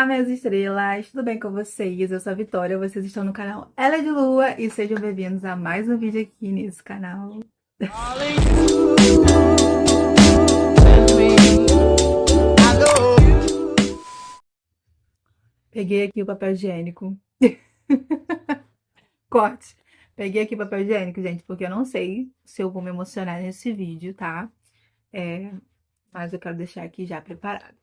Olá, minhas estrelas, tudo bem com vocês? Eu sou a Vitória, vocês estão no canal Ela é de Lua e sejam bem-vindos a mais um vídeo aqui nesse canal. Peguei aqui o papel higiênico. Corte. Peguei aqui o papel higiênico, gente, porque eu não sei se eu vou me emocionar nesse vídeo, tá? Mas eu quero deixar aqui já preparado.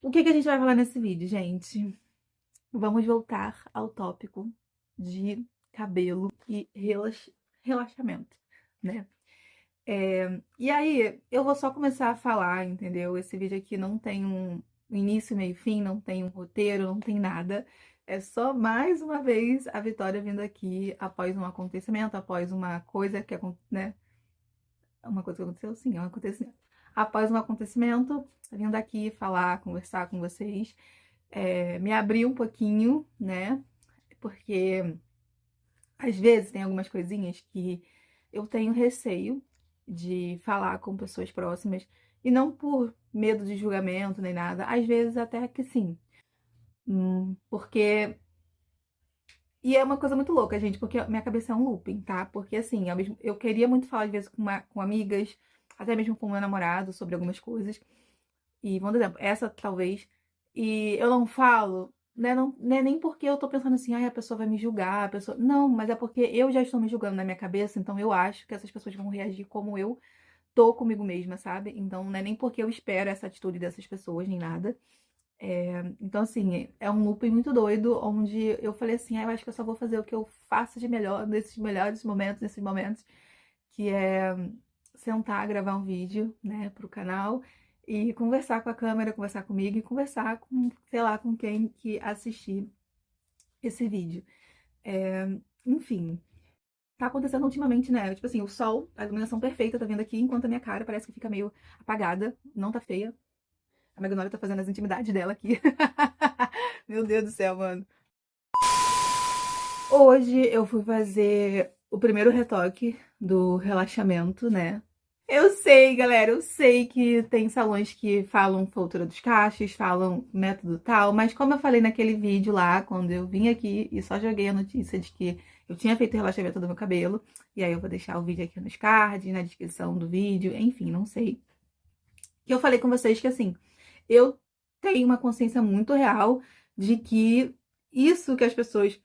O que a gente vai falar nesse vídeo, gente? Vamos voltar ao tópico de cabelo e relaxamento, né? E aí, eu vou só começar a falar, entendeu? Esse vídeo aqui não tem um início, meio e fim, não tem um roteiro, não tem nada. É só mais uma vez a Vitória vindo aqui após um acontecimento, após uma coisa que aconteceu, né? Uma coisa que aconteceu, sim, é um acontecimento. Após um acontecimento, vindo aqui falar, conversar com vocês, me abrir um pouquinho, né? Porque às vezes tem algumas coisinhas que eu tenho receio de falar com pessoas próximas, e não por medo de julgamento nem nada, às vezes até que sim. Porque. E é uma coisa muito louca, gente, porque minha cabeça é um looping, tá? Porque assim, eu queria muito falar às vezes com amigas, até mesmo com o meu namorado, sobre algumas coisas. E, vamos dar exemplo, essa talvez. E eu não falo, né? Não é nem porque eu tô pensando assim, ai, a pessoa vai me julgar, a pessoa. Não, mas é porque eu já estou me julgando na minha cabeça, então eu acho que essas pessoas vão reagir como eu tô comigo mesma, sabe? Então não é nem porque eu espero essa atitude dessas pessoas, nem nada. Então, assim, é um looping muito doido, onde eu falei assim, ah, eu acho que eu só vou fazer o que eu faço de melhor nesses melhores momentos, nesses momentos, que é sentar, gravar um vídeo, né, pro canal e conversar com a câmera, conversar comigo e conversar com, sei lá, com quem que assistir esse vídeo. Enfim, tá acontecendo ultimamente, né? Tipo assim, o sol, a iluminação perfeita tá vindo aqui, enquanto a minha cara parece que fica meio apagada, não tá feia. A Magnólia tá fazendo as intimidades dela aqui. Meu Deus do céu, mano. Hoje eu fui fazer o primeiro retoque do relaxamento, né? Eu sei, galera, eu sei que tem salões que falam altura dos cachos, falam método tal, mas como eu falei naquele vídeo lá, quando eu vim aqui e só joguei a notícia de que eu tinha feito o relaxamento do meu cabelo, e aí eu vou deixar o vídeo aqui nos cards, na descrição do vídeo, enfim, não sei. Que eu falei com vocês que assim, eu tenho uma consciência muito real de que isso que as pessoas.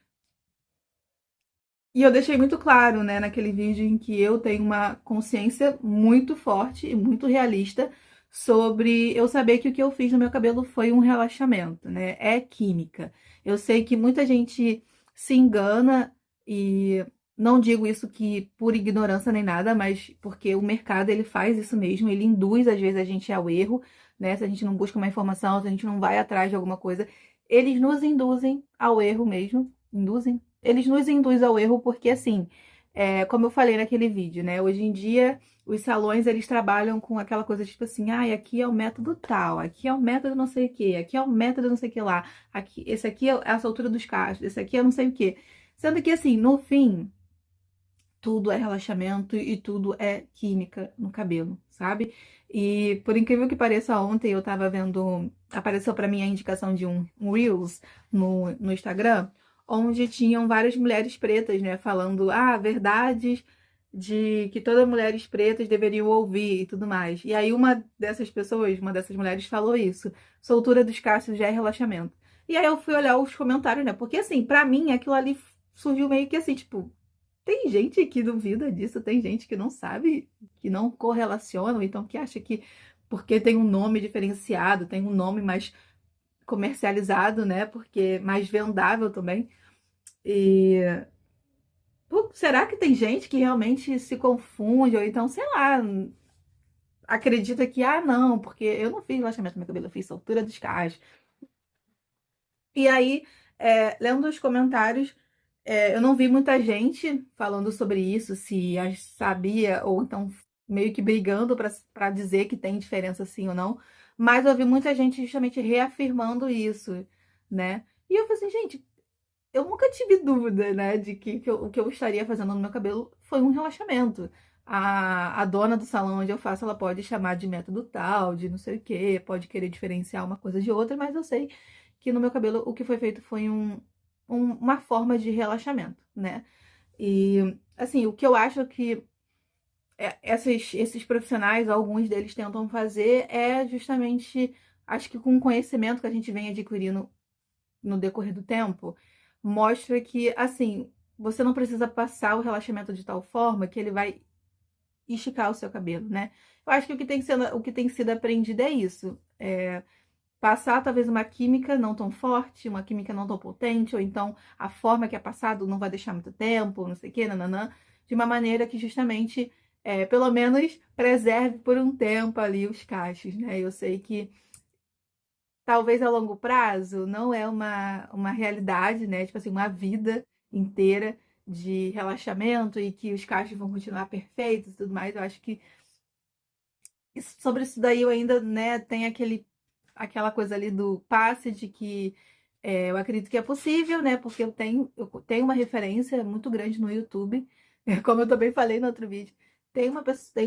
E eu deixei muito claro, né, naquele vídeo em que eu tenho uma consciência muito forte e muito realista sobre eu saber que o que eu fiz no meu cabelo foi um relaxamento, né? É química. Eu sei que muita gente se engana e não digo isso que por ignorância nem nada, mas porque o mercado ele faz isso mesmo, ele induz às vezes a gente ao erro, né? Se a gente não busca uma informação, se a gente não vai atrás de alguma coisa, eles nos induzem ao erro mesmo, induzem eles nos induzem ao erro porque, assim, como eu falei naquele vídeo, né? Hoje em dia, os salões, eles trabalham com aquela coisa tipo assim, ai, aqui é o método tal, aqui é o método não sei o quê, aqui é o método não sei o que lá, aqui, esse aqui é essa altura dos cachos, esse aqui é não sei o quê. Sendo que, assim, no fim, tudo é relaxamento e tudo é química no cabelo, sabe? E por incrível que pareça, ontem eu tava vendo, apareceu pra mim a indicação de um Reels no Instagram, onde tinham várias mulheres pretas, né, falando, verdades de que todas as mulheres pretas deveriam ouvir e tudo mais. E aí uma dessas pessoas, uma dessas mulheres falou isso, soltura dos cachos já é relaxamento. E aí eu fui olhar os comentários, né, porque assim, pra mim aquilo ali surgiu meio que assim, tipo, tem gente que duvida disso, tem gente que não sabe, que não correlaciona, ou então que acha que porque tem um nome diferenciado, tem um nome mais comercializado, né? Porque mais vendável também. E pô, será que tem gente que realmente se confunde, ou então, sei lá, acredita que, não, porque eu não fiz relaxamento no meu cabelo, eu fiz soltura dos cachos. E aí, lendo os comentários, eu não vi muita gente falando sobre isso, se sabia, ou então meio que brigando para dizer que tem diferença sim ou não. Mas eu vi muita gente justamente reafirmando isso, né? E eu falei assim, gente, eu nunca tive dúvida, né, de que o que eu estaria fazendo no meu cabelo foi um relaxamento. A dona do salão onde eu faço, ela pode chamar de método tal, de não sei o quê, pode querer diferenciar uma coisa de outra, mas eu sei que no meu cabelo o que foi feito foi uma forma de relaxamento, né? E, assim, o que eu acho que esses profissionais, alguns deles tentam fazer é justamente, acho que com o conhecimento que a gente vem adquirindo no decorrer do tempo, mostra que, assim, você não precisa passar o relaxamento de tal forma que ele vai esticar o seu cabelo, né? Eu acho que o que tem sido aprendido é isso. Passar talvez uma química não tão forte, uma química não tão potente, ou então a forma que é passado não vai deixar muito tempo, não sei o que, nananã, de uma maneira que justamente, pelo menos, preserve por um tempo ali os cachos, né? Eu sei que talvez a longo prazo não é uma realidade, né? Tipo assim, uma vida inteira de relaxamento e que os cachos vão continuar perfeitos e tudo mais. Eu acho que sobre isso daí eu ainda, né, tem aquela coisa ali do passe de que eu acredito que é possível, né? Porque eu tenho uma referência muito grande no YouTube, como eu também falei no outro vídeo. Tem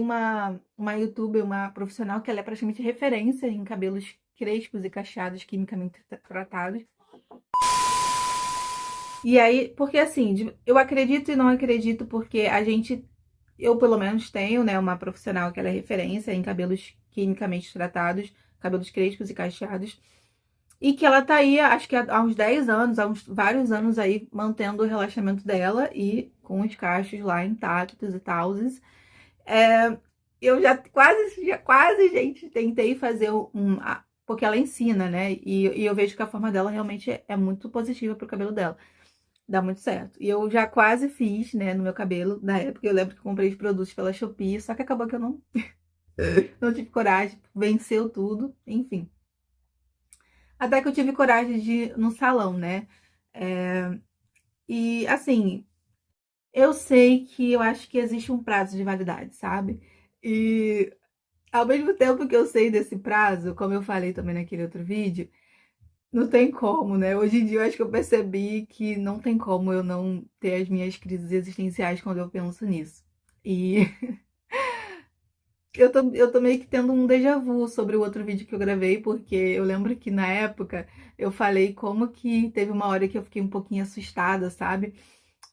uma YouTuber, uma profissional que ela é praticamente referência em cabelos crespos e cacheados quimicamente tratados. E aí, porque assim, eu acredito e não acredito, porque eu pelo menos tenho, né, uma profissional que ela é referência em cabelos quimicamente tratados, cabelos crespos e cacheados, e que ela tá aí, acho que há uns 10 anos, há uns vários anos aí, mantendo o relaxamento dela e com os cachos lá intactos e tal. Eu já quase, gente, tentei fazer porque ela ensina, né? E eu vejo que a forma dela realmente é muito positiva pro cabelo dela. Dá muito certo. E eu já quase fiz, né, no meu cabelo. Na época eu lembro que eu comprei os produtos pela Shopee, só que acabou que eu não tive coragem, venceu tudo, enfim. Até que eu tive coragem de ir no salão, né? E assim, eu sei que eu acho que existe um prazo de validade, sabe? E ao mesmo tempo que eu sei desse prazo, como eu falei também naquele outro vídeo, não tem como, né? Hoje em dia eu acho que eu percebi que não tem como eu não ter as minhas crises existenciais quando eu penso nisso. E eu tô meio que tendo um déjà vu sobre o outro vídeo que eu gravei, porque eu lembro que na época eu falei como que teve uma hora que eu fiquei um pouquinho assustada, sabe?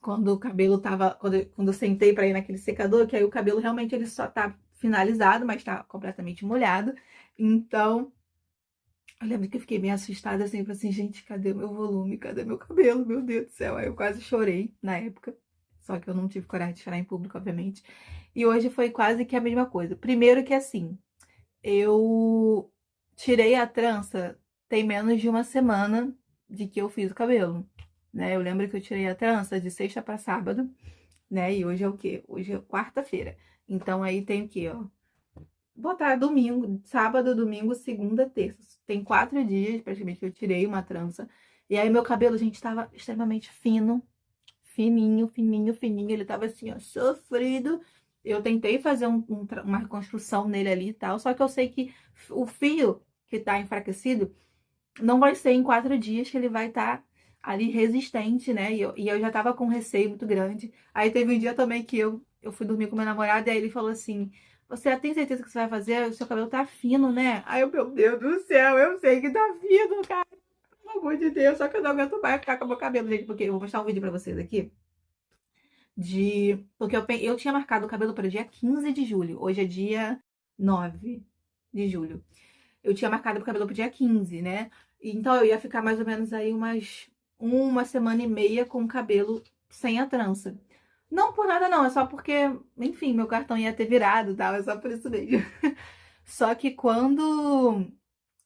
Quando o cabelo tava. Quando eu sentei pra ir naquele secador, que aí o cabelo realmente ele só tá finalizado, mas tá completamente molhado. Então, eu lembro que eu fiquei meio assustada, assim, falei assim, gente, cadê meu volume? Cadê meu cabelo? Meu Deus do céu. Aí eu quase chorei na época. Só que eu não tive coragem de chorar em público, obviamente. E hoje foi quase que a mesma coisa. Primeiro que assim, eu tirei a trança tem menos de uma semana de que eu fiz o cabelo, né? Eu lembro que eu tirei a trança de sexta para sábado, né? E hoje é o quê? Hoje é quarta-feira. Então aí tem o quê, ó? Botar domingo, sábado, domingo, segunda, terça. Tem 4 dias, praticamente, que eu tirei uma trança. E aí meu cabelo, gente, tava extremamente fino. Fininho, fininho, fininho. Ele tava assim, ó, sofrido. Eu tentei fazer uma reconstrução nele ali e tal. Só que eu sei que o fio que tá enfraquecido não vai ser em 4 dias que ele vai estar ali resistente, né? E eu já tava com um receio muito grande. Aí teve um dia também que eu fui dormir com meu namorado e aí ele falou assim: Você tem certeza que você vai fazer? O seu cabelo tá fino, né? Aí eu, meu Deus do céu, eu sei que tá fino, cara. Pelo amor de Deus, só que eu não aguento mais ficar com o meu cabelo, gente, porque eu vou mostrar um vídeo pra vocês aqui. Porque eu tinha marcado o cabelo para o dia 15 de julho. Hoje é dia 9 de julho. Eu tinha marcado o cabelo para o dia 15, né? Então eu ia ficar mais ou menos aí uma semana e meia com o cabelo sem a trança. Não por nada, não. É só porque, enfim, meu cartão ia ter virado e tal. É só por isso mesmo. Só que quando.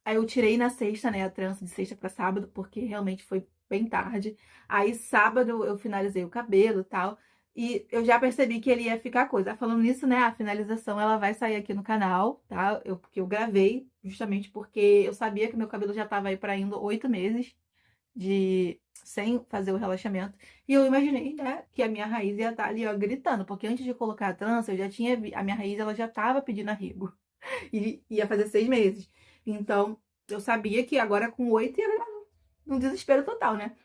Aí eu tirei na sexta, né? A trança de sexta para sábado, porque realmente foi bem tarde. Aí sábado eu finalizei o cabelo e tal. E eu já percebi que ele ia ficar coisa. Falando nisso, né? A finalização ela vai sair aqui no canal, tá? Porque eu gravei justamente porque eu sabia que meu cabelo já tava aí para indo 8 meses de sem fazer o relaxamento. E eu imaginei, né, que a minha raiz ia estar ali, ó, gritando. Porque antes de colocar a trança, eu já tinha. A minha raiz ela já tava pedindo arrego. E ia fazer 6 meses. Então, eu sabia que agora com 8 ia virar um desespero total, né?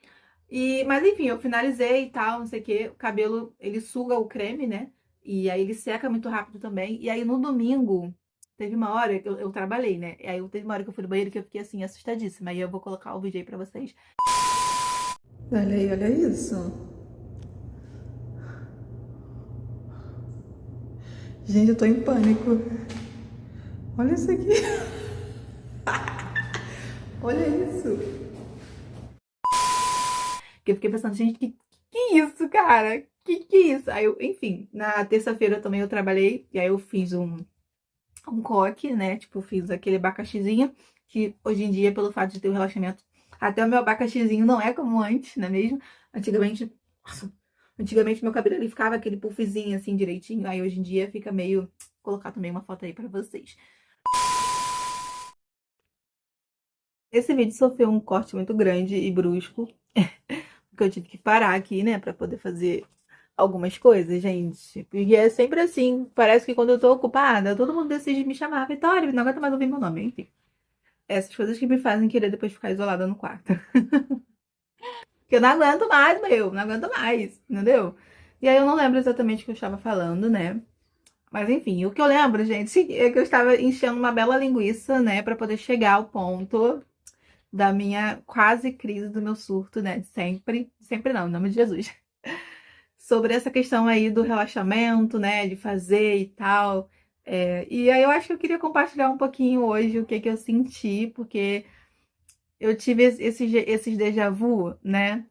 Mas enfim, eu finalizei e tal, não sei o que. O cabelo, ele suga o creme, né? E aí ele seca muito rápido também. E aí no domingo, teve uma hora que eu trabalhei, né? E aí teve uma hora que eu fui no banheiro que eu fiquei assim, assustadíssima. Aí eu vou colocar o vídeo aí pra vocês. Olha aí, olha isso. Gente, eu tô em pânico. Olha isso aqui. Olha isso. Que eu fiquei pensando, gente, que é isso, cara? Que é isso? Aí eu, enfim, na terça-feira também eu trabalhei. E aí eu fiz um coque, né? Tipo, fiz aquele abacaxizinho. Que hoje em dia, pelo fato de ter o relaxamento, até o meu abacaxizinho não é como antes, não é mesmo? Antigamente, nossa, antigamente meu cabelo ele ficava aquele puffzinho assim direitinho. Aí hoje em dia fica meio. Vou colocar também uma foto aí pra vocês. Esse vídeo sofreu um corte muito grande e brusco, porque eu tive que parar aqui, né, pra poder fazer algumas coisas, gente. Porque é sempre assim, parece que quando eu tô ocupada, todo mundo decide me chamar. Vitória, não aguenta mais ouvir meu nome, enfim. Essas coisas que me fazem querer depois ficar isolada no quarto. Porque eu não aguento mais, não aguento mais, entendeu? E aí eu não lembro exatamente o que eu estava falando, né? Mas enfim, o que eu lembro, gente, é que eu estava enchendo uma bela linguiça, né, pra poder chegar ao ponto da minha quase crise do meu surto, né? Sempre, sempre não, em nome de Jesus. Sobre essa questão aí do relaxamento, né? De fazer e tal. E aí eu acho que eu queria compartilhar um pouquinho hoje o que que eu senti, porque eu tive esses déjà vu, né?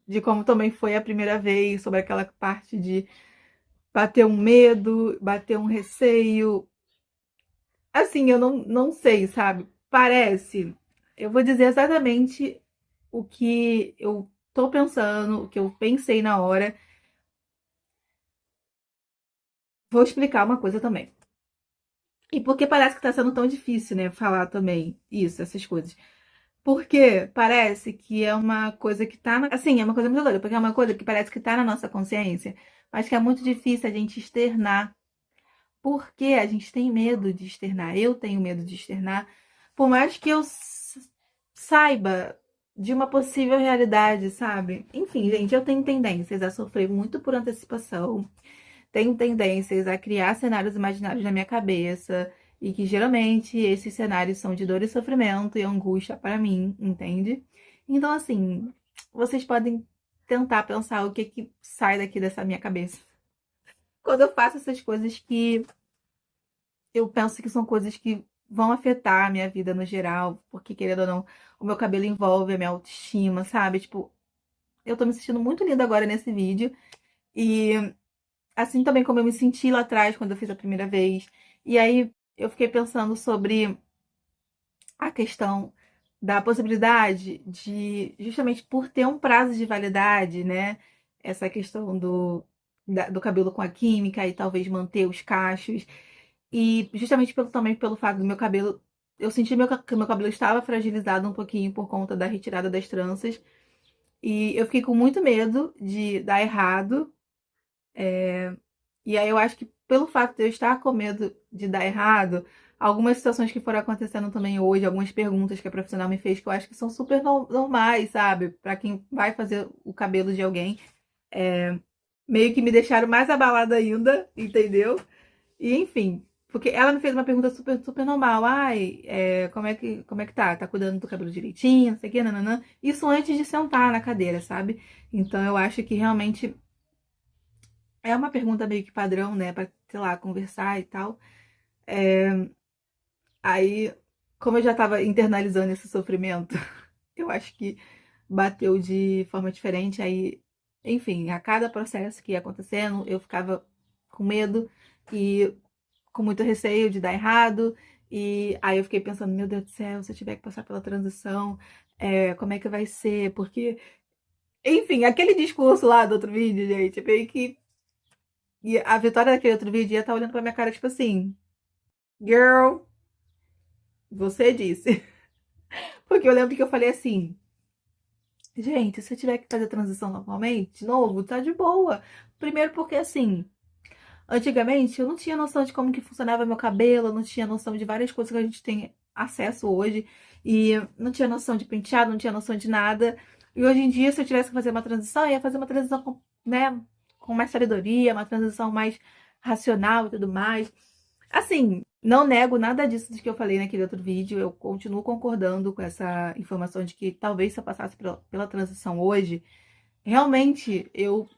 De como também foi a primeira vez, sobre aquela parte de bater um medo, bater um receio. Assim, eu não sei, sabe? Parece. Eu vou dizer exatamente o que eu tô pensando, o que eu pensei na hora. Vou explicar uma coisa também. E por que parece que tá sendo tão difícil, né? Falar também isso, essas coisas. Porque parece que é uma coisa que tá. Assim, é uma coisa muito doida, porque é uma coisa que parece que tá na nossa consciência, mas que é muito difícil a gente externar. Porque a gente tem medo de externar. Eu tenho medo de externar. Por mais que eu saiba de uma possível realidade, sabe? Enfim, gente, eu tenho tendências a sofrer muito por antecipação. Tenho tendências a criar cenários imaginários na minha cabeça. E que geralmente esses cenários são de dor e sofrimento e angústia para mim, entende? Então, assim, vocês podem tentar pensar o que que sai daqui dessa minha cabeça. Quando eu faço essas coisas que eu penso que são coisas que vão afetar a minha vida no geral, porque querendo ou não, o meu cabelo envolve a minha autoestima, sabe? Tipo, eu tô me sentindo muito linda agora nesse vídeo. E assim também como eu me senti lá atrás quando eu fiz a primeira vez. E aí eu fiquei pensando sobre a questão da possibilidade de, justamente por ter um prazo de validade, né? Essa questão do cabelo com a química e talvez manter os cachos. E justamente também pelo fato do meu cabelo. Eu senti que meu cabelo estava fragilizado um pouquinho por conta da retirada das tranças. E eu fiquei com muito medo de dar errado. E aí eu acho que pelo fato de eu estar com medo de dar errado, algumas situações que foram acontecendo também hoje, algumas perguntas que a profissional me fez, que eu acho que são super normais, sabe? Pra quem vai fazer o cabelo de alguém, meio que me deixaram mais abalada ainda, entendeu? E enfim, porque ela me fez uma pergunta super, super normal. Ai, como é que tá? Tá cuidando do cabelo direitinho, não sei o que, nananã. Isso antes de sentar na cadeira, sabe? Então eu acho que realmente é uma pergunta meio que padrão, né? Pra, sei lá, conversar e tal. Aí, como eu já tava internalizando esse sofrimento, eu acho que bateu de forma diferente. Aí, enfim, a cada processo que ia acontecendo, eu ficava com medo e com muito receio de dar errado. E aí eu fiquei pensando, meu Deus do céu, se eu tiver que passar pela transição, como é que vai ser? Porque, enfim, aquele discurso lá do outro vídeo, gente, meio que. E a Vitória daquele outro vídeo ia estar olhando pra minha cara, tipo assim, girl, você disse. Porque eu lembro que eu falei assim, gente, se eu tiver que fazer transição normalmente, de novo, tá de boa. Primeiro porque assim, antigamente eu não tinha noção de como que funcionava meu cabelo, eu não tinha noção de várias coisas que a gente tem acesso hoje. E não tinha noção de penteado, não tinha noção de nada. E hoje em dia, se eu tivesse que fazer uma transição, eu ia fazer uma transição, né, com mais sabedoria, uma transição mais racional e tudo mais. Assim, não nego nada disso de que eu falei naquele outro vídeo. Eu continuo concordando com essa informação de que talvez se eu passasse pela transição hoje, realmente eu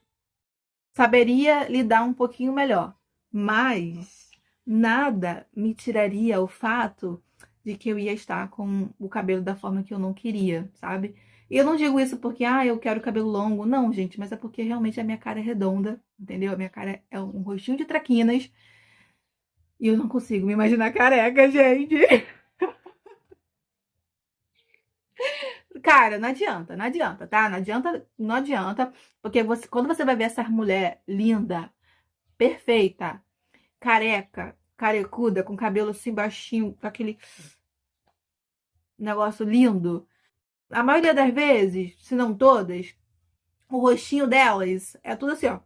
saberia lidar um pouquinho melhor. Mas nada me tiraria o fato de que eu ia estar com o cabelo da forma que eu não queria, sabe? E eu não digo isso porque, eu quero cabelo longo. Não, gente, mas é porque realmente a minha cara é redonda, entendeu? A minha cara é um rostinho de traquinas. E eu não consigo me imaginar careca, gente. Cara, não adianta, tá? Não adianta, porque quando você vai ver essa mulher linda, perfeita, careca, carecuda, com cabelo assim baixinho, com aquele negócio lindo, a maioria das vezes, se não todas, o rostinho delas é tudo assim, ó.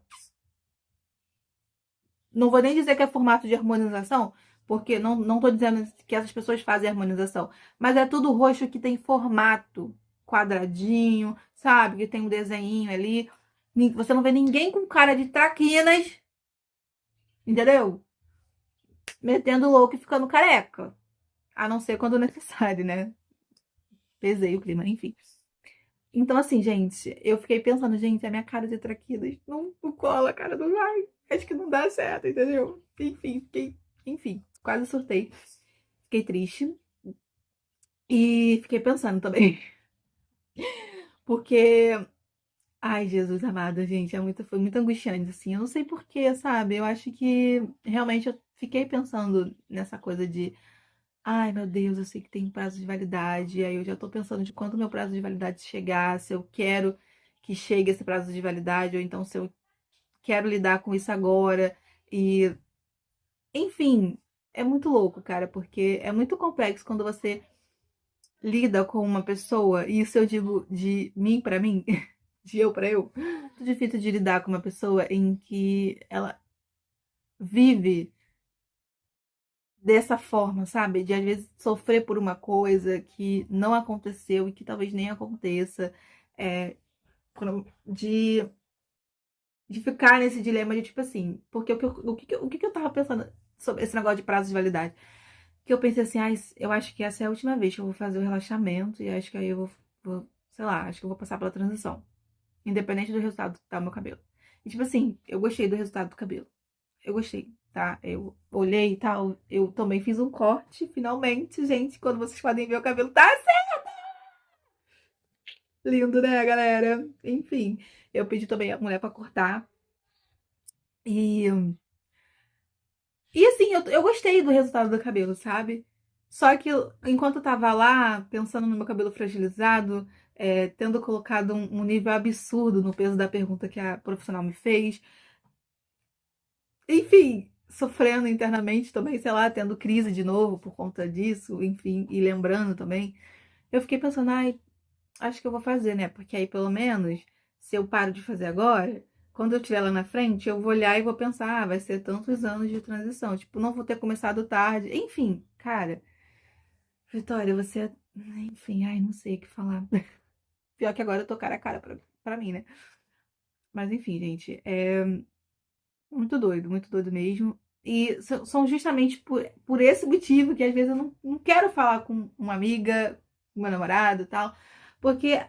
Não vou nem dizer que é formato de harmonização, porque não tô dizendo que essas pessoas fazem harmonização, mas é tudo roxo que tem formato quadradinho, sabe? Que tem um desenho ali. Você não vê ninguém com cara de traquinas, entendeu? Metendo louco e ficando careca. A não ser quando necessário, né? Pesei o clima, enfim. Então, assim, gente, eu fiquei pensando, gente, a minha cara de traquinas não cola, cara, não vai. Acho que não dá certo, entendeu? Enfim, quase surtei. Fiquei triste. E fiquei pensando também. Porque, ai, Jesus amado, gente, foi muito angustiante, assim. Eu não sei porquê, sabe? Eu acho que realmente eu fiquei pensando nessa coisa de, ai, meu Deus, eu sei que tem prazo de validade. Aí eu já tô pensando de quando o meu prazo de validade chegar, se eu quero que chegue esse prazo de validade, ou então se eu quero lidar com isso agora. E, enfim, é muito louco, cara, porque é muito complexo quando você lida com uma pessoa, e isso eu digo de mim pra mim, de eu pra eu. Muito difícil de lidar com uma pessoa em que ela vive dessa forma, sabe? De às vezes sofrer por uma coisa que não aconteceu e que talvez nem aconteça. É, de ficar nesse dilema de tipo assim, porque o que eu tava pensando sobre esse negócio de prazo de validade? Que eu pensei assim, eu acho que essa é a última vez que eu vou fazer o relaxamento e acho que aí eu sei lá, acho que eu vou passar pela transição. Independente do resultado que tá o meu cabelo. E tipo assim, eu gostei do resultado do cabelo. Eu gostei, tá? Eu olhei e tal, eu também fiz um corte, finalmente, gente, quando vocês podem ver o cabelo tá assim, lindo, né, galera? Enfim, eu pedi também a mulher pra cortar. E assim, eu gostei do resultado do cabelo, sabe? Só que enquanto eu tava lá, pensando no meu cabelo fragilizado, tendo colocado um nível absurdo no peso da pergunta que a profissional me fez, enfim, sofrendo internamente também, sei lá, tendo crise de novo por conta disso, enfim, e lembrando também, eu fiquei pensando, acho que eu vou fazer, né? Porque aí pelo menos, se eu paro de fazer agora, quando eu estiver lá na frente, eu vou olhar e vou pensar, vai ser tantos anos de transição. Tipo, não vou ter começado tarde. Enfim, cara, Vitória, você. Enfim, não sei o que falar. Pior que agora eu tô cara a cara pra mim, né? Mas enfim, gente, é muito doido mesmo. E são justamente por esse motivo que às vezes eu não quero falar com uma amiga, com meu namorado e tal, porque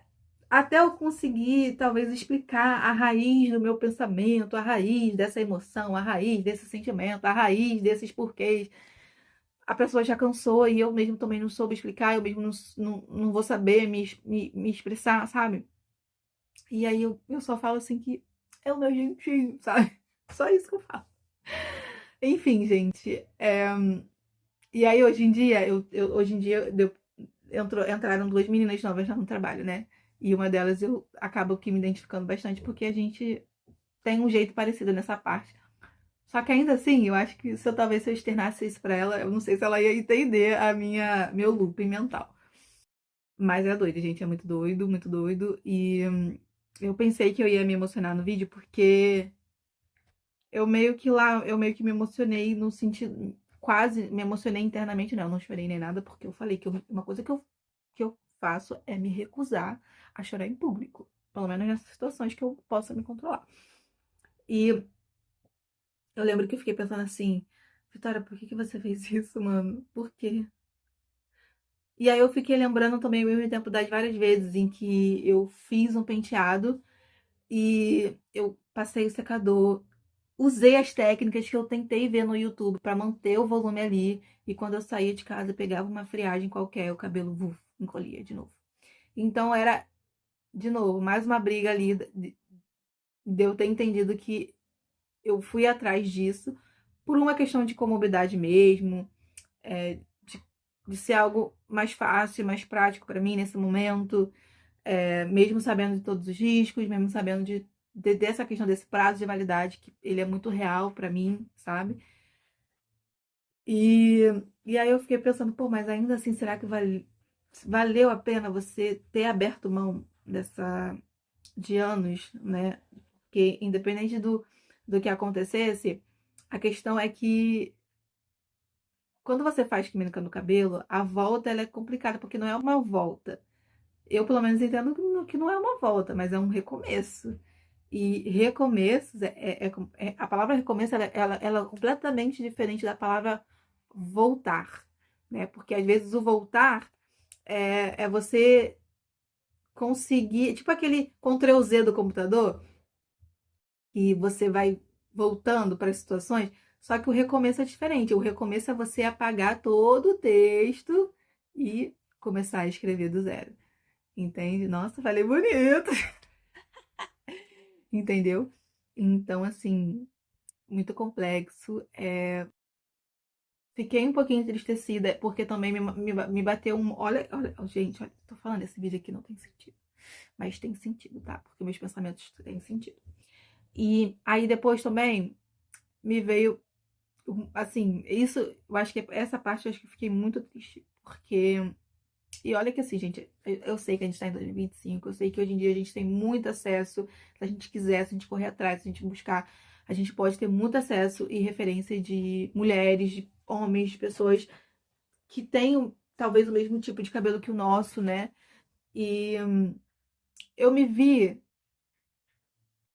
até eu conseguir, talvez, explicar a raiz do meu pensamento, a raiz dessa emoção, a raiz desse sentimento, a raiz desses porquês. A pessoa já cansou e eu mesmo também não soube explicar, eu mesmo não vou saber me expressar, sabe? E aí eu só falo assim que é o meu jeitinho, sabe? Só isso que eu falo. Enfim, gente. E aí hoje em dia, hoje em dia entraram duas meninas novas lá no trabalho, né? E uma delas eu acabo que me identificando bastante porque a gente tem um jeito parecido nessa parte. Só que ainda assim, eu acho que se eu externasse isso pra ela, eu não sei se ela ia entender meu looping mental. Mas é doido, gente, é muito doido, muito doido. E eu pensei que eu ia me emocionar no vídeo porque eu meio que me emocionei no sentido, quase me emocionei internamente, não chorei nem nada, porque eu falei que uma coisa que eu faço é me recusar a chorar em público. Pelo menos nessas situações que eu possa me controlar. E eu lembro que eu fiquei pensando assim, Vitória, por que você fez isso, mano? Por quê? E aí eu fiquei lembrando também ao mesmo tempo das várias vezes em que eu fiz um penteado e eu passei o secador, usei as técnicas que eu tentei ver no YouTube para manter o volume ali, e quando eu saía de casa pegava uma friagem qualquer, o cabelo encolhia de novo. Então era, de novo, mais uma briga ali de eu ter entendido que eu fui atrás disso por uma questão de comodidade mesmo, de ser algo mais fácil, mais prático para mim nesse momento, mesmo sabendo de todos os riscos, mesmo sabendo dessa questão desse prazo de validade, que ele é muito real para mim, sabe? E, e aí eu fiquei pensando, pô, mas ainda assim, será que valeu a pena você ter aberto mão de anos, né? Porque independente do que acontecesse, a questão é que quando você faz química no cabelo, a volta ela é complicada, porque não é uma volta. Eu, pelo menos, entendo que não é uma volta, mas é um recomeço. E recomeços, a palavra recomeço, ela é completamente diferente da palavra voltar, né? Porque às vezes o voltar é você conseguir, tipo aquele Ctrl+Z do computador, e você vai voltando para as situações, só que o recomeço é diferente. O recomeço é você apagar todo o texto e começar a escrever do zero. Entende? Nossa, falei bonito. Entendeu? Então, assim, muito complexo. Fiquei um pouquinho entristecida, porque também me bateu um. Olha, gente, olha, tô falando, esse vídeo aqui não tem sentido. Mas tem sentido, tá? Porque meus pensamentos têm sentido. E aí depois também me veio, assim, isso, eu acho que essa parte eu acho que eu fiquei muito triste. Porque. E olha que assim, gente, eu sei que a gente tá em 2025, eu sei que hoje em dia a gente tem muito acesso, se a gente quiser, se a gente correr atrás, se a gente buscar, a gente pode ter muito acesso e referência de mulheres, de homens, de pessoas que têm talvez o mesmo tipo de cabelo que o nosso, né? E eu me vi,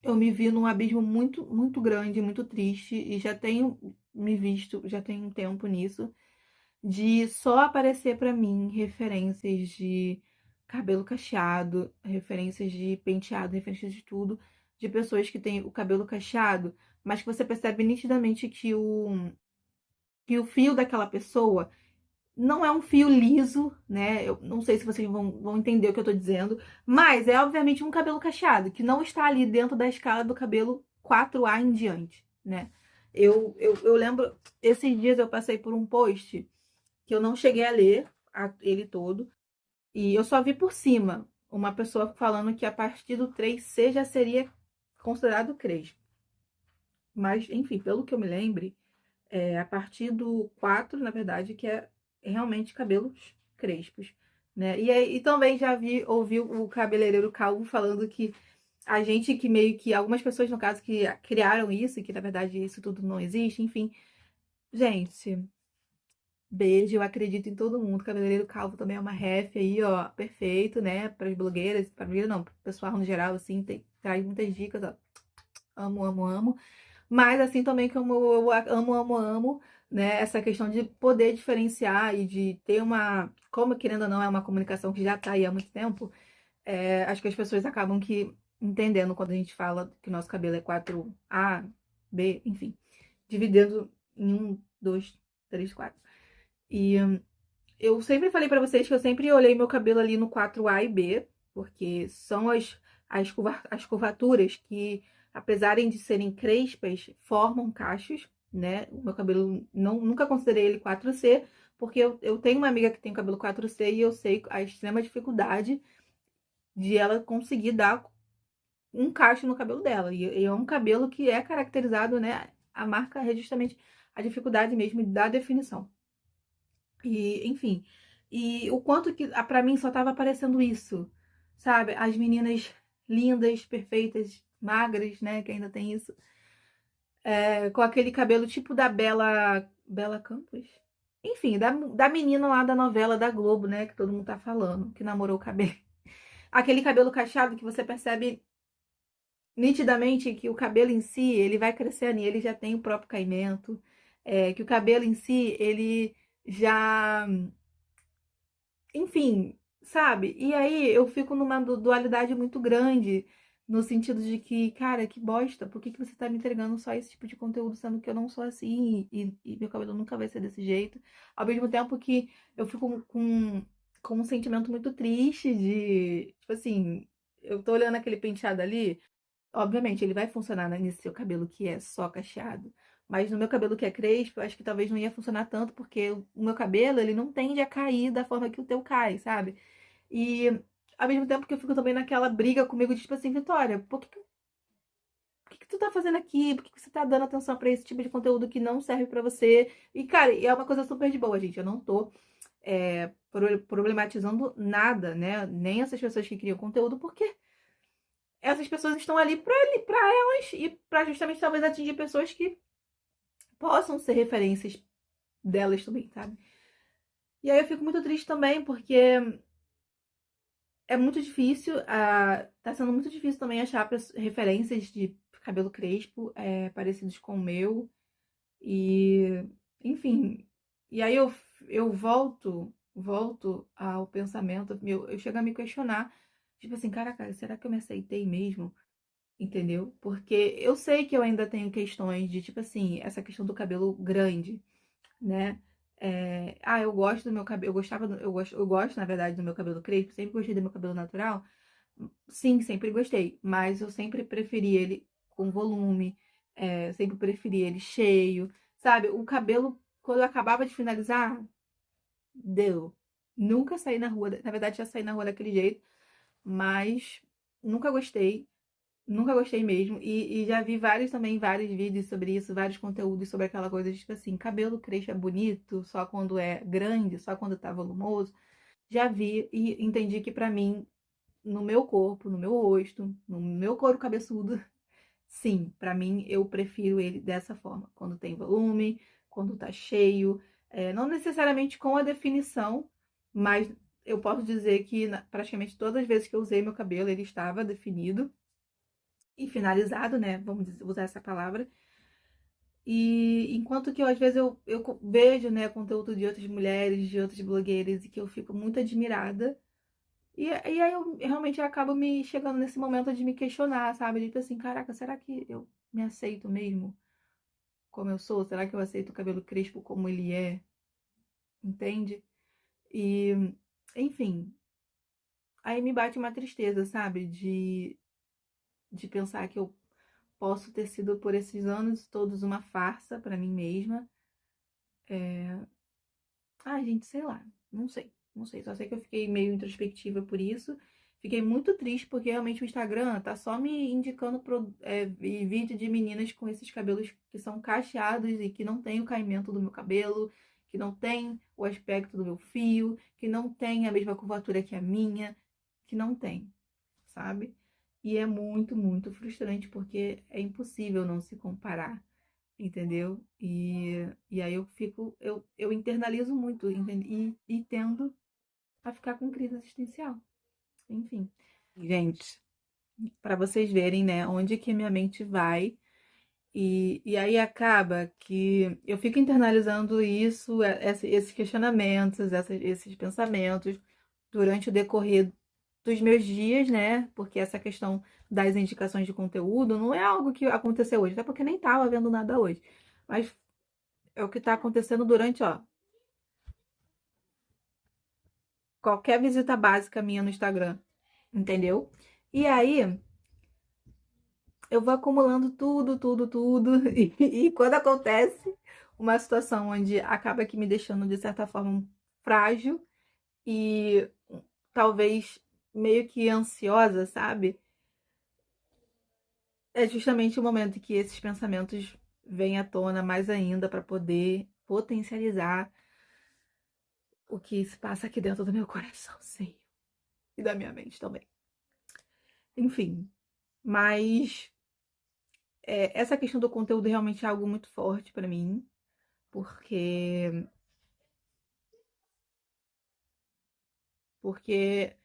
eu me vi num abismo muito, muito grande, muito triste, e já tenho me visto, já tenho um tempo nisso, de só aparecer pra mim referências de cabelo cacheado, referências de penteado, referências de tudo, de pessoas que têm o cabelo cacheado, mas que você percebe nitidamente que o fio daquela pessoa não é um fio liso, né? Eu não sei se vocês vão entender o que eu tô dizendo, mas é obviamente um cabelo cacheado, que não está ali dentro da escala do cabelo 4A em diante, né? Eu lembro, esses dias eu passei por um post que eu não cheguei a ler ele todo, e eu só vi por cima uma pessoa falando que a partir do 3C já seria considerado crespo. Mas, enfim, pelo que eu me lembre, a partir do 4, na verdade, que é realmente cabelos crespos, né? E também ouvi o cabeleireiro calvo falando que a gente que meio que, algumas pessoas, no caso, que criaram isso, e que na verdade isso tudo não existe, enfim. Gente, beijo, eu acredito em todo mundo. Cabeleireiro calvo também é uma ref aí, ó, perfeito, né? Para as blogueiras, para blogueira não, para o pessoal no geral, assim, traz muitas dicas, ó. Amo, amo, amo. Mas assim também como eu amo, amo, amo, né? Essa questão de poder diferenciar e de ter uma, como querendo ou não, é uma comunicação que já tá aí há muito tempo, acho que as pessoas acabam que entendendo quando a gente fala que o nosso cabelo é 4A, B, enfim, dividindo em um, dois, três, quatro. E eu sempre falei pra vocês que eu sempre olhei meu cabelo ali no 4A e B, porque são as curvaturas que, apesar de serem crespas, formam cachos, né? O meu cabelo, nunca considerei ele 4C, porque eu tenho uma amiga que tem cabelo 4C e eu sei a extrema dificuldade de ela conseguir dar um cacho no cabelo dela. E é um cabelo que é caracterizado, né? A marca é justamente a dificuldade mesmo da definição. E, enfim. E o quanto que pra mim só tava aparecendo isso, sabe? As meninas lindas, perfeitas, magras, né? Que ainda tem isso. Com aquele cabelo tipo da Bela Campos. Enfim, da menina lá da novela da Globo, né? Que todo mundo tá falando, que namorou o cabelo. Aquele cabelo cacheado que você percebe nitidamente que o cabelo em si, ele vai crescendo e ele já tem o próprio caimento. Que o cabelo em si, ele já, enfim, sabe? E aí eu fico numa dualidade muito grande, no sentido de que, cara, que bosta, por que que você tá me entregando só esse tipo de conteúdo, sendo que eu não sou assim e meu cabelo nunca vai ser desse jeito? Ao mesmo tempo que eu fico com um sentimento muito triste de, tipo assim, eu tô olhando aquele penteado ali. Obviamente, ele vai funcionar nesse seu cabelo que é só cacheado. Mas no meu cabelo que é crespo, eu acho que talvez não ia funcionar tanto, porque o meu cabelo, ele não tende a cair da forma que o teu cai, sabe? E ao mesmo tempo que eu fico também naquela briga comigo de tipo assim, Vitória, por que que tu tá fazendo aqui? Por que que você tá dando atenção pra esse tipo de conteúdo que não serve pra você? E, cara, é uma coisa super de boa, gente. Eu não tô problematizando nada, né? Nem essas pessoas que criam conteúdo, porque essas pessoas estão ali para elas e para justamente talvez atingir pessoas que possam ser referências delas também, sabe? E aí eu fico muito triste também, porque é muito difícil, tá sendo muito difícil também achar referências de cabelo crespo parecidos com o meu. E, enfim, e aí eu volto ao pensamento, eu chego a me questionar, tipo assim, caraca, será que eu me aceitei mesmo? Entendeu? Porque eu sei que eu ainda tenho questões de, tipo assim, essa questão do cabelo grande, né? Eu gosto do meu cabelo, eu gosto, na verdade, do meu cabelo crespo, sempre gostei do meu cabelo natural. Sim, sempre gostei, mas eu sempre preferi ele com volume, sempre preferi ele cheio, sabe? O cabelo, quando eu acabava de finalizar, deu. Nunca saí na rua, na verdade já saí na rua daquele jeito, mas nunca gostei. Nunca gostei mesmo. E já vi vários vídeos sobre isso, vários conteúdos sobre aquela coisa de, tipo assim, cabelo crespo é bonito só quando é grande, só quando tá volumoso. Já vi e entendi que pra mim, no meu corpo, no meu rosto, no meu couro cabeçudo, sim, pra mim eu prefiro ele dessa forma. Quando tem volume, quando tá cheio, não necessariamente com a definição, mas eu posso dizer que praticamente todas as vezes que eu usei meu cabelo, ele estava definido e finalizado, né? Vamos usar essa palavra. E enquanto que eu, às vezes eu vejo, né, conteúdo de outras mulheres, de outras blogueiras, e que eu fico muito admirada. E aí eu realmente acabo me chegando nesse momento de me questionar, sabe? De tipo assim, caraca, será que eu me aceito mesmo como eu sou? Será que eu aceito o cabelo crespo como ele é? Entende? E, enfim, aí me bate uma tristeza, sabe? De pensar que eu posso ter sido por esses anos todos uma farsa pra mim mesma. Ai, gente, sei lá. Não sei. Não sei. Só sei que eu fiquei meio introspectiva por isso. Fiquei muito triste porque realmente o Instagram tá só me indicando vídeo de meninas com esses cabelos que são cacheados e que não tem o caimento do meu cabelo, que não tem o aspecto do meu fio, que não tem a mesma curvatura que a minha, que não tem, sabe? E é muito, muito frustrante porque é impossível não se comparar, entendeu? E aí eu internalizo muito e tendo a ficar com crise existencial. Enfim. Gente, para vocês verem, né, onde que minha mente vai. E aí acaba que eu fico internalizando isso, esses questionamentos, esses pensamentos durante o decorrer dos meus dias, né? Porque essa questão das indicações de conteúdo não é algo que aconteceu hoje, até porque nem tava vendo nada hoje. Mas é o que tá acontecendo durante, ó, qualquer visita básica minha no Instagram, entendeu? E aí eu vou acumulando tudo, tudo, tudo. E quando acontece uma situação onde acaba que me deixando, de certa forma, frágil e talvez meio que ansiosa, sabe? É justamente o momento que esses pensamentos vêm à tona mais ainda para poder potencializar o que se passa aqui dentro do meu coração, sim. E da minha mente também. Enfim, mas essa questão do conteúdo realmente é algo muito forte para mim, porque porque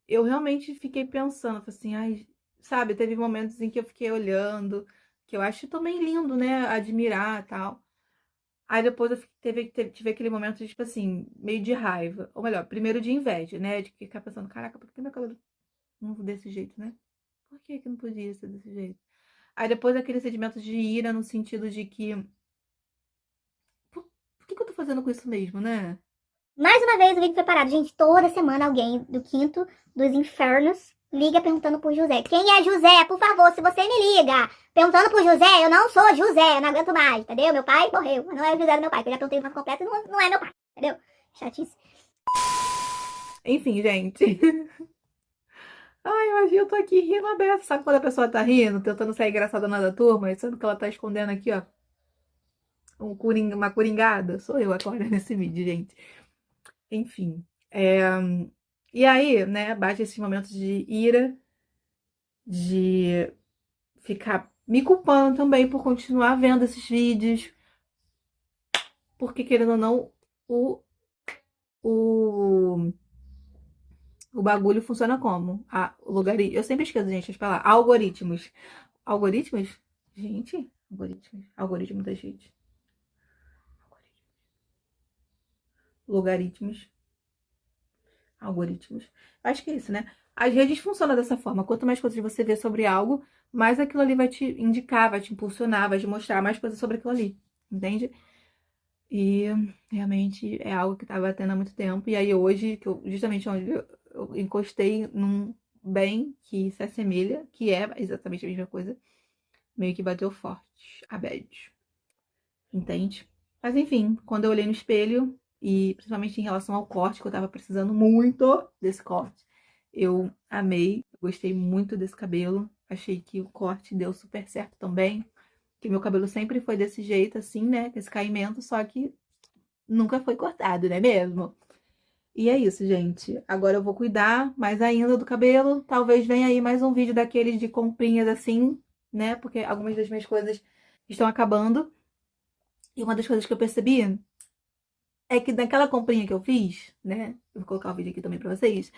eu realmente fiquei pensando, falei assim, ai, sabe, teve momentos em que eu fiquei olhando, que eu acho também lindo, né, admirar e tal. Aí depois eu tive aquele momento de, tipo assim, meio de raiva. Ou melhor, primeiro de inveja, né, de ficar pensando, caraca, por que meu cabelo não desse jeito, né? Por que que não podia ser desse jeito? Aí depois aquele sentimento de ira no sentido de que, por que que eu tô fazendo com isso mesmo, né? Mais uma vez o vídeo foi parado. Gente, toda semana alguém do quinto dos infernos liga perguntando por José. Quem é José? Por favor, se você me liga perguntando por José, eu não sou José, eu não aguento mais, entendeu? Meu pai morreu, não é o José do meu pai, porque eu já perguntei o nome completo e não é meu pai, entendeu? Chatice. Enfim, gente. Ai, hoje eu tô aqui rindo aberto. Sabe quando a pessoa tá rindo, tentando sair engraçada da turma, e sendo que ela tá escondendo aqui, ó, uma coringada? Sou eu agora nesse vídeo, gente. Enfim. E aí, né, bate esses momentos de ira, de ficar me culpando também por continuar vendo esses vídeos, porque querendo ou não, o, o bagulho funciona como? O logaritmo. Eu sempre esqueço, gente, de falar. Algoritmos. Algoritmos? Gente, algoritmos. Algoritmo da gente. Logaritmos. Algoritmos. Acho que é isso, né? As redes funcionam dessa forma. Quanto mais coisas você vê sobre algo, mais aquilo ali vai te indicar, vai te impulsionar, vai te mostrar mais coisas sobre aquilo ali. Entende? E realmente é algo que tá batendo há muito tempo. E aí hoje, justamente onde eu encostei num bem que se assemelha, que é exatamente a mesma coisa, meio que bateu forte a bad. Entende? Mas enfim, quando eu olhei no espelho, e principalmente em relação ao corte, que eu tava precisando muito desse corte, eu amei, gostei muito desse cabelo. Achei que o corte deu super certo também. Que meu cabelo sempre foi desse jeito, assim, né? Com esse caimento, só que nunca foi cortado, não é mesmo? E é isso, gente. Agora eu vou cuidar mais ainda do cabelo. Talvez venha aí mais um vídeo daqueles de comprinhas assim, né? Porque algumas das minhas coisas estão acabando. E uma das coisas que eu percebi é que naquela comprinha que eu fiz, né? Eu vou colocar o vídeo aqui também pra vocês.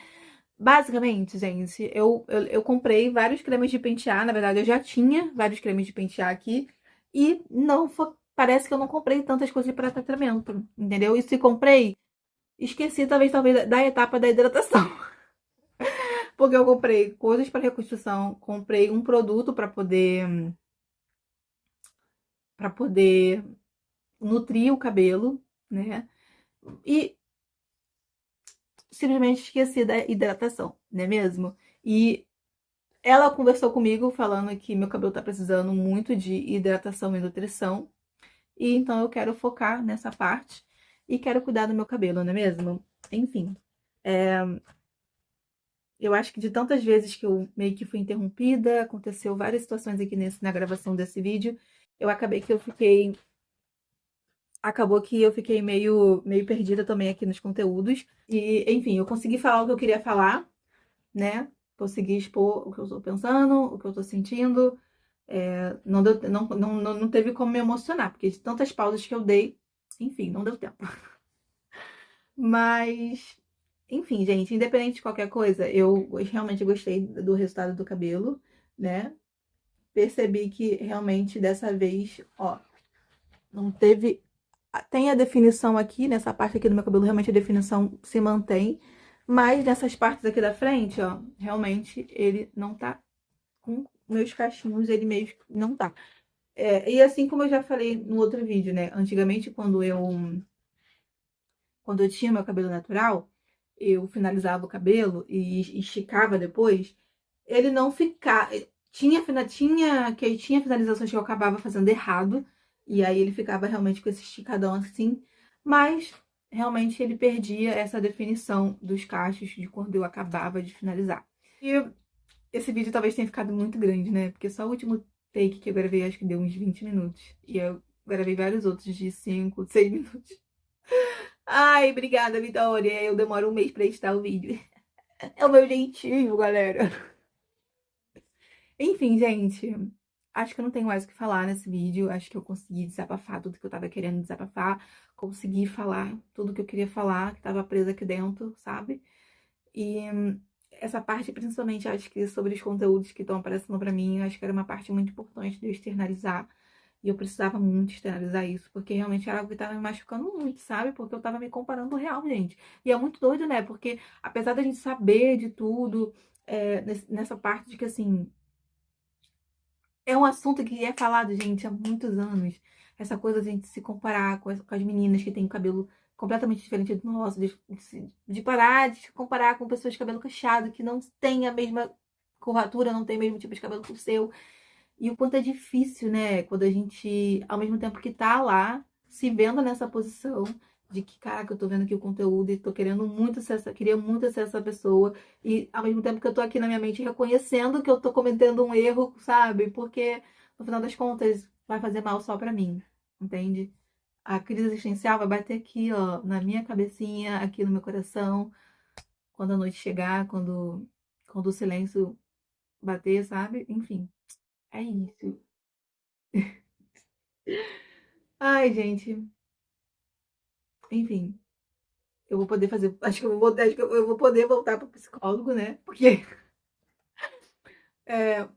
Basicamente, gente, eu comprei vários cremes de pentear. Na verdade, eu já tinha vários cremes de pentear aqui. E não foi, parece que eu não comprei tantas coisas para tratamento, entendeu? E se comprei, esqueci talvez da etapa da hidratação. Porque eu comprei coisas para reconstrução, comprei um produto para poder nutrir o cabelo, né? E simplesmente esqueci da hidratação, não é mesmo? E ela conversou comigo falando que meu cabelo tá precisando muito de hidratação e nutrição. E então eu quero focar nessa parte e quero cuidar do meu cabelo, não é mesmo? Enfim, eu acho que de tantas vezes que eu meio que fui interrompida, aconteceu várias situações aqui na gravação desse vídeo, eu acabei que eu fiquei. Acabou que eu fiquei meio perdida também aqui nos conteúdos. E, enfim, eu consegui falar o que eu queria falar, né? Consegui expor o que eu tô pensando, o que eu tô sentindo. Não, deu, não teve como me emocionar, porque de tantas pausas que eu dei, enfim, não deu tempo. Mas, enfim, gente, independente de qualquer coisa, eu realmente gostei do resultado do cabelo, né? Percebi que realmente dessa vez, ó, não teve. Tem a definição aqui, nessa parte aqui do meu cabelo, realmente a definição se mantém. Mas nessas partes aqui da frente, ó, realmente ele não tá com meus cachinhos, ele mesmo não tá. E assim como eu já falei no outro vídeo, né? Antigamente, quando eu tinha meu cabelo natural, eu finalizava o cabelo e esticava depois, ele não ficava. Tinha finalizações que eu acabava fazendo errado, e aí ele ficava realmente com esse esticadão assim, mas realmente ele perdia essa definição dos cachos de quando eu acabava de finalizar. E esse vídeo talvez tenha ficado muito grande, né? Porque só o último take que eu gravei acho que deu uns 20 minutos. E eu gravei vários outros de 5, 6 minutos. Ai, obrigada, Vitória. Eu demoro um mês pra editar o vídeo. É o meu jeitinho, galera. Enfim, gente. Acho que eu não tenho mais o que falar nesse vídeo. Acho que eu consegui desabafar tudo que eu tava querendo desabafar. Consegui falar tudo que eu queria falar, que tava presa aqui dentro, sabe? E essa parte, principalmente, acho que sobre os conteúdos que estão aparecendo pra mim, acho que era uma parte muito importante de eu externalizar. E eu precisava muito externalizar isso, porque realmente era algo que tava me machucando muito, sabe? Porque eu tava me comparando real, gente. E é muito doido, né? Porque apesar da gente saber de tudo, nessa parte de que, assim, é um assunto que é falado, gente, há muitos anos. Essa coisa de a gente se comparar com as meninas que têm cabelo completamente diferente do nosso, de parar de se comparar com pessoas de cabelo cacheado, que não têm a mesma curvatura, não tem o mesmo tipo de cabelo que o seu. E o quanto é difícil, né? Quando a gente, ao mesmo tempo que tá lá, se vendo nessa posição de que, caraca, eu tô vendo aqui o conteúdo e tô querendo muito ser queria muito ser essa pessoa. E ao mesmo tempo que eu tô aqui na minha mente reconhecendo que eu tô cometendo um erro, sabe? Porque no final das contas vai fazer mal só pra mim, entende? A crise existencial vai bater aqui, ó, na minha cabecinha, aqui no meu coração, quando a noite chegar, quando o silêncio bater, sabe? Enfim, é isso. Ai, gente, enfim, eu vou poder fazer, acho que eu vou poder voltar pro psicólogo, né? Porque é,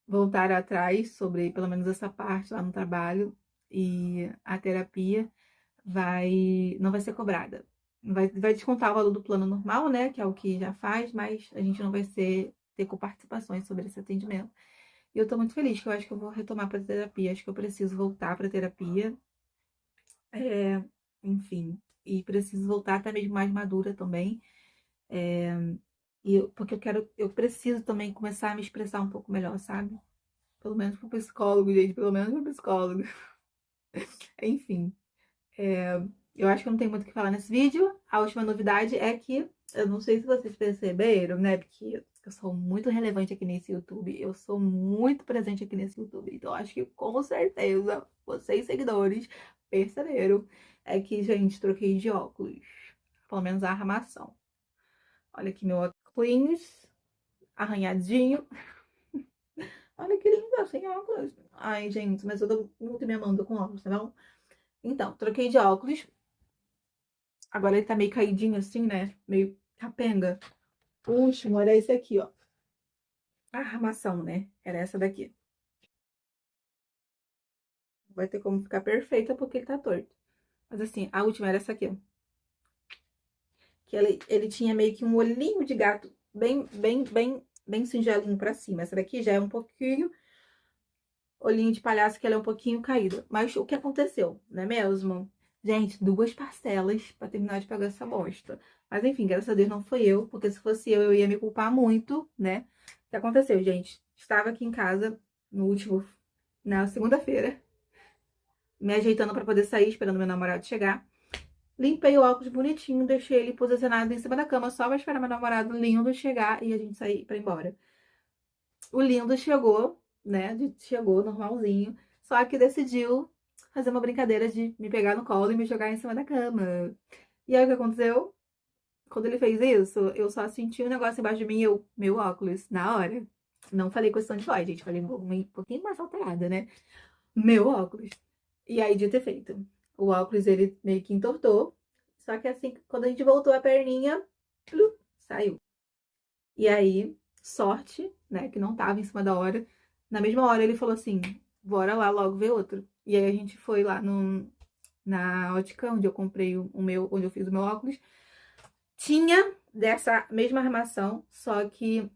voltar atrás sobre pelo menos essa parte lá no trabalho e a terapia não vai ser cobrada. Vai descontar o valor do plano normal, né? Que é o que já faz, mas a gente não vai ter coparticipações sobre esse atendimento. E eu tô muito feliz, que eu acho que eu vou retomar pra terapia. Acho que eu preciso voltar pra terapia. É, enfim, e preciso voltar até mesmo mais madura também. Porque eu preciso também começar a me expressar um pouco melhor, sabe? Pelo menos pro psicólogo, gente, pelo menos pro psicólogo. Enfim, eu acho que não tem muito o que falar nesse vídeo. A última novidade é que, eu não sei se vocês perceberam, né? Porque eu sou muito relevante aqui nesse YouTube, eu sou muito presente aqui nesse YouTube. Então, acho que com certeza vocês, seguidores, perceberam. É que, gente, troquei de óculos. Pelo menos a armação. Olha aqui meu óculos, arranhadinho. Olha que lindo, sem óculos. Ai, gente, mas eu tô muito me amando com óculos, tá bom? Então, troquei de óculos. Agora ele tá meio caidinho assim, né? Meio capenga. O último era esse aqui, ó. A armação, né? Era essa daqui. Não vai ter como ficar perfeita porque ele tá torto. Mas assim, a última era essa aqui, ó. Que ele tinha meio que um olhinho de gato bem singelinho pra cima. Essa daqui já é um pouquinho olhinho de palhaço, que ela é um pouquinho caída. Mas o que aconteceu, não é mesmo? Gente, 2 parcelas pra terminar de pagar essa bosta. Mas enfim, graças a Deus não foi eu, porque se fosse eu ia me culpar muito, né? O que aconteceu, gente? Estava aqui em casa na segunda-feira, me ajeitando pra poder sair, esperando meu namorado chegar. Limpei o óculos bonitinho, deixei ele posicionado em cima da cama, só pra esperar meu namorado lindo chegar e a gente sair pra ir embora. O lindo chegou, né? Chegou normalzinho. Só que decidiu fazer uma brincadeira de me pegar no colo e me jogar em cima da cama. E aí o que aconteceu? Quando ele fez isso, eu só senti um negócio embaixo de mim, meu óculos, na hora. Não falei questão de voz, gente. Falei um pouquinho mais alterada, né? Meu óculos. E aí, de ter feito. O óculos, ele meio que entortou. Só que assim, quando a gente voltou a perninha, saiu. E aí, sorte, né, que não tava em cima da hora. Na mesma hora ele falou assim: bora lá logo ver outro. E aí a gente foi lá na ótica, onde eu comprei onde eu fiz o meu óculos. Tinha dessa mesma armação, só que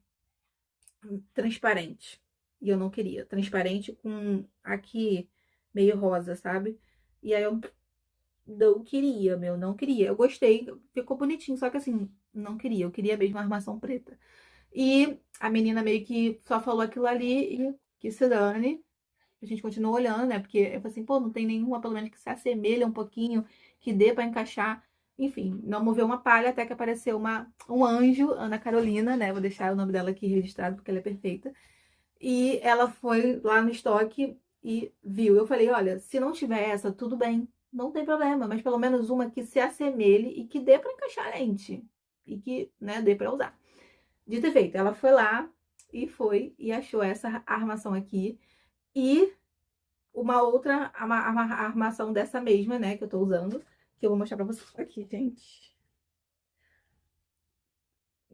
transparente. E eu não queria. Transparente com aqui meio rosa, sabe? E aí eu não queria, não queria. Eu gostei, ficou bonitinho, só que assim, não queria. Eu queria mesmo a armação preta. E a menina meio que só falou aquilo ali e que se dane. A gente continuou olhando, né? Porque eu falei assim, pô, não tem nenhuma, pelo menos, que se assemelha um pouquinho, que dê pra encaixar. Enfim, não moveu uma palha até que apareceu um anjo, Ana Carolina, né? Vou deixar o nome dela aqui registrado porque ela é perfeita. E ela foi lá no estoque e viu. Eu falei, olha, se não tiver essa, tudo bem, não tem problema, mas pelo menos uma que se assemelhe e que dê pra encaixar a lente. E que, né, dê pra usar. Dito e feito, ela foi e achou essa armação aqui e uma outra armação dessa mesma, né, que eu tô usando, que eu vou mostrar pra vocês aqui, gente.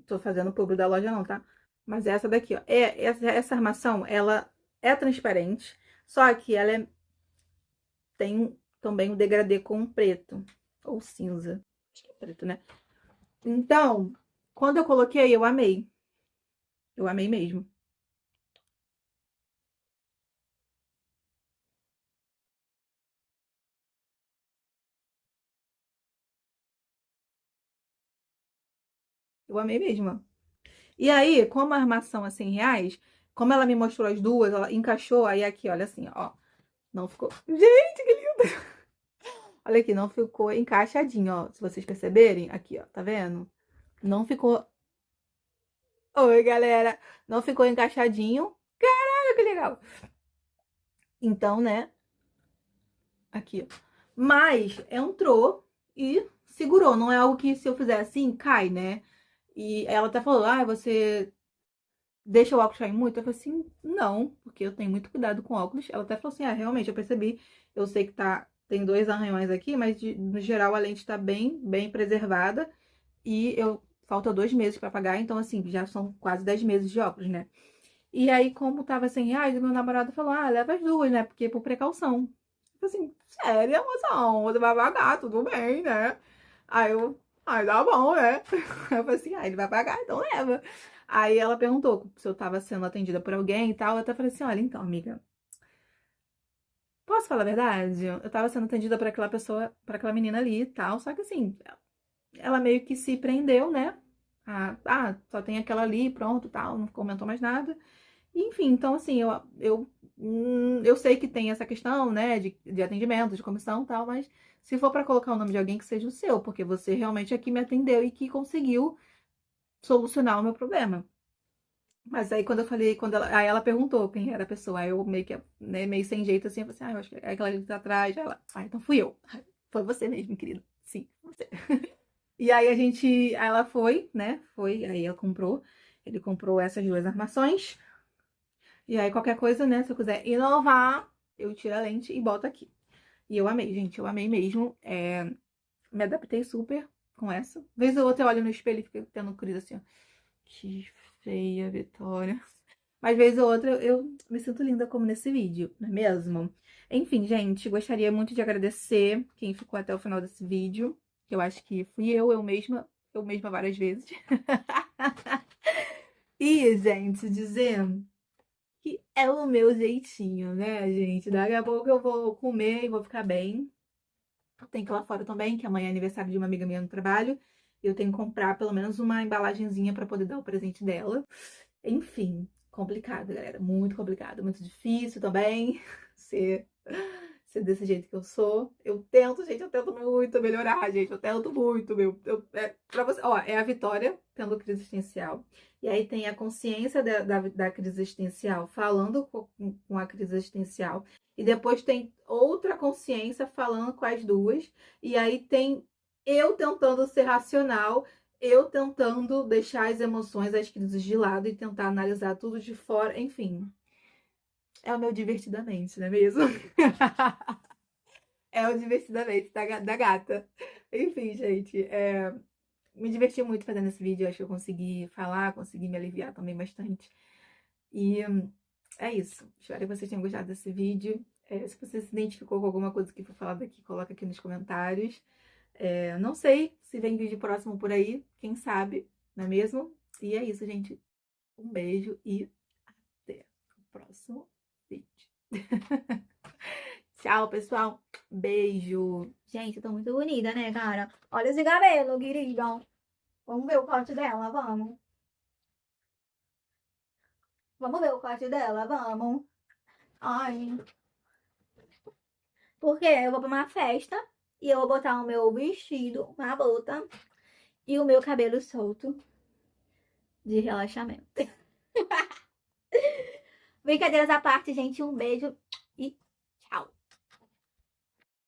tô fazendo publi da loja não, tá? Mas essa daqui, ó. Essa armação, ela é transparente, só que ela tem também o degradê com preto ou cinza. Acho que é preto, né? Então, quando eu coloquei, eu amei. Eu amei mesmo. Eu amei mesmo. E aí, como a armação é R$ 100, como ela me mostrou as duas, ela encaixou, aí aqui, olha assim, ó. Não ficou... Gente, que lindo! Olha aqui, não ficou encaixadinho, ó. Se vocês perceberem, aqui, ó, tá vendo? Não ficou... Oi, galera! Não ficou encaixadinho. Caralho, que legal! Então, né? Aqui, ó. Mas entrou e segurou. Não é algo que se eu fizer assim, cai, né? E ela até falou, ah, você deixa o óculos cair muito? Eu falei assim, não, porque eu tenho muito cuidado com óculos. Ela até falou assim, ah, realmente, eu percebi. Eu sei que tem 2 arranhões aqui, mas no geral a lente tá bem preservada. E falta 2 meses pra pagar, então assim, já são quase 10 meses de óculos, né? E aí, como tava R$ 100, meu namorado falou, ah, leva as duas, né? Porque por precaução. Eu falei assim, sério, moção, você vai pagar, tudo bem, né? Aí tá bom, né? Eu falei assim, ah, ele vai pagar, então leva. Aí ela perguntou se eu tava sendo atendida por alguém e tal. Eu até falei assim, olha, então, amiga, posso falar a verdade? Eu tava sendo atendida por aquela pessoa, por aquela menina ali e tal. Só que assim, ela meio que se prendeu, né? Só tem aquela ali, pronto, tal, não comentou mais nada. Enfim, então assim, eu sei que tem essa questão, né, de atendimento, de comissão e tal, mas se for pra colocar o nome de alguém, que seja o seu, porque você realmente aqui me atendeu e que conseguiu solucionar o meu problema. Mas aí quando eu falei, aí ela perguntou quem era a pessoa, aí eu meio que, né, meio sem jeito assim, eu falei assim, eu acho que é aquela ali que tá atrás, então fui eu. Foi você mesmo, querido. Sim, você. E aí aí ela foi, né, aí ela comprou, ele comprou essas duas armações. E aí, qualquer coisa, né? Se eu quiser inovar, eu tiro a lente e boto aqui. E eu amei, gente. Eu amei mesmo. Me adaptei super com essa. Vez ou outra eu olho no espelho e fico tendo crise assim, ó. Que feia, Vitória. Mas vez ou outra eu me sinto linda como nesse vídeo, não é mesmo? Enfim, gente, gostaria muito de agradecer quem ficou até o final desse vídeo. Que eu acho que fui eu mesma várias vezes. E, gente, dizer que é o meu jeitinho, né, gente? Daqui a pouco eu vou comer e vou ficar bem. Tem que ir lá fora também, que amanhã é aniversário de uma amiga minha no trabalho. E eu tenho que comprar pelo menos uma embalagenzinha pra poder dar o presente dela. Enfim, complicado, galera. Muito complicado, muito difícil também ser desse jeito que eu sou. Eu tento, gente, eu tento muito melhorar, gente. Eu tento muito, meu. Pra você, ó, é a Vitória tendo crise existencial. E aí tem a consciência da crise existencial falando com a crise existencial. E depois tem outra consciência falando com as duas. E aí tem eu tentando ser racional, eu tentando deixar as emoções, as crises de lado e tentar analisar tudo de fora. Enfim, é o meu divertidamente, não é mesmo? É o divertidamente da gata. Enfim, gente, me diverti muito fazendo esse vídeo. Acho que eu consegui falar, consegui me aliviar também bastante. E é isso. Espero que vocês tenham gostado desse vídeo. Se você se identificou com alguma coisa que foi falada aqui, coloca aqui nos comentários. Não sei se vem vídeo próximo por aí, quem sabe, não é mesmo? E é isso, gente. Um beijo e até o próximo vídeo. Tchau, pessoal. Beijo. Gente, eu tô muito bonita, né, cara? Olha esse cabelo, querido. Vamos ver o corte dela, vamos. Vamos ver o corte dela, vamos. Ai. Porque eu vou pra uma festa e eu vou botar o meu vestido, uma bota e o meu cabelo solto de relaxamento. Brincadeiras à parte, gente. Um beijo e